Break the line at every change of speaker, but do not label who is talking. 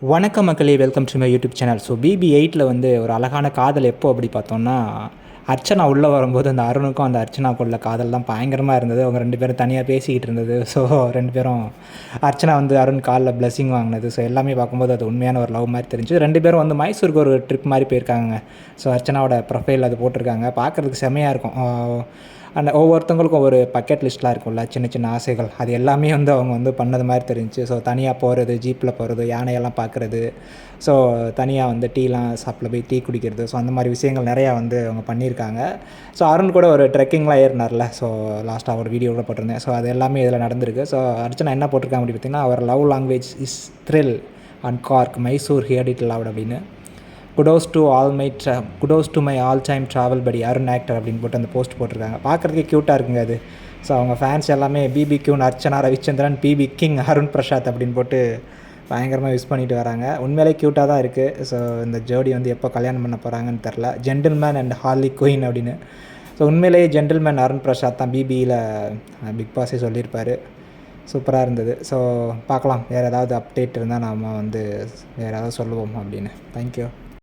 வணக்கம் மக்களே, welcome to my YouTube channel. So BB8 வந்து ஒரு அழகான காதல் எப்போ அப்படி பார்த்தோம்னா, அர்ச்சனா உள்ளே வரும்போது அந்த அருணுக்கும் அந்த அர்ச்சனாவுக்கும் உள்ள காதல் தான் பயங்கரமாக இருந்தது. அவங்க 2 பேரும் தனியாக பேசிக்கிட்டு இருந்தது. ஸோ 2 பேரும் அர்ச்சனா வந்து அருண் காலில் பிளெஸ்ஸிங் வாங்கினது. ஸோ எல்லாமே பார்க்கும்போது அது உண்மையான ஒரு லவ் மாதிரி தெரிஞ்சு 2 பேரும் வந்து மைசூருக்கு ஒரு ட்ரிப் மாதிரி போயிருக்காங்க. ஸோ அர்ச்சனாவோட ப்ரொஃபைல் அது போட்டிருக்காங்க. பார்க்குறதுக்கு செம்மையாக இருக்கும். அந்த ஒவ்வொருத்தவங்களுக்கும் ஒரு பக்கெட் லிஸ்ட்லாம் இருக்கும்ல, சின்ன சின்ன ஆசைகள். அது எல்லாமே வந்து அவங்க வந்து பண்ணது மாதிரி தெரிஞ்சுச்சு. ஸோ தனியாக போகிறது, ஜீப்பில் போகிறது, யானையெல்லாம் பார்க்குறது, ஸோ தனியாக வந்து டீலாம் ஷாப்பில் போய் டீ குடிக்கிறது, ஸோ அந்த மாதிரி விஷயங்கள் நிறையா வந்து அவங்க பண்ணியிருக்காங்க. ஸோ அருண் கூட ஒரு ட்ரெக்கிங்லாம் ஏறினார்ல, ஸோ லாஸ்ட்டாக ஒரு வீடியோ கூட போட்டிருந்தேன். ஸோ அது எல்லாமே இதில் நடந்திருக்கு. ஸோ அர்ச்சனா என்ன போட்டிருக்காங்க அப்படி பார்த்தீங்கன்னா, அவர் love language is thrill and cork Mysore heard it loved அப்படின்னு. Kudos to my all time travel buddy Arun actor அப்படின்னு போட்டு அந்த போஸ்ட் போட்டிருக்காங்க. பார்க்குறதுக்கே க்யூட்டாக இருக்குங்க அது. ஸோ அவங்க ஃபேன்ஸ் எல்லாமே BB queen Archana Ravichandran, BB king Arun Prasad அப்படின்னு போட்டு பயங்கரமாக யூஸ் பண்ணிட்டு வராங்க. உண்மையிலே க்யூட்டாக தான் இருக்குது. ஸோ இந்த ஜோடி வந்து எப்போ கல்யாணம் பண்ண போகிறாங்கன்னு தெரில. ஜென்டில்மேன் அண்ட் ஹார்லி குயின் அப்படின்னு. ஸோ உண்மையிலேயே ஜென்டில்மேன் அருண் பிரசாத் தான் பிபியில் பிக் பாஸே சொல்லியிருப்பார். சூப்பராக இருந்தது. ஸோ பார்க்கலாம், வேறு ஏதாவது அப்டேட் இருந்தால் நாம் வந்து வேறு ஏதாவது சொல்லுவோம் அப்படின்னு. தேங்க்யூ.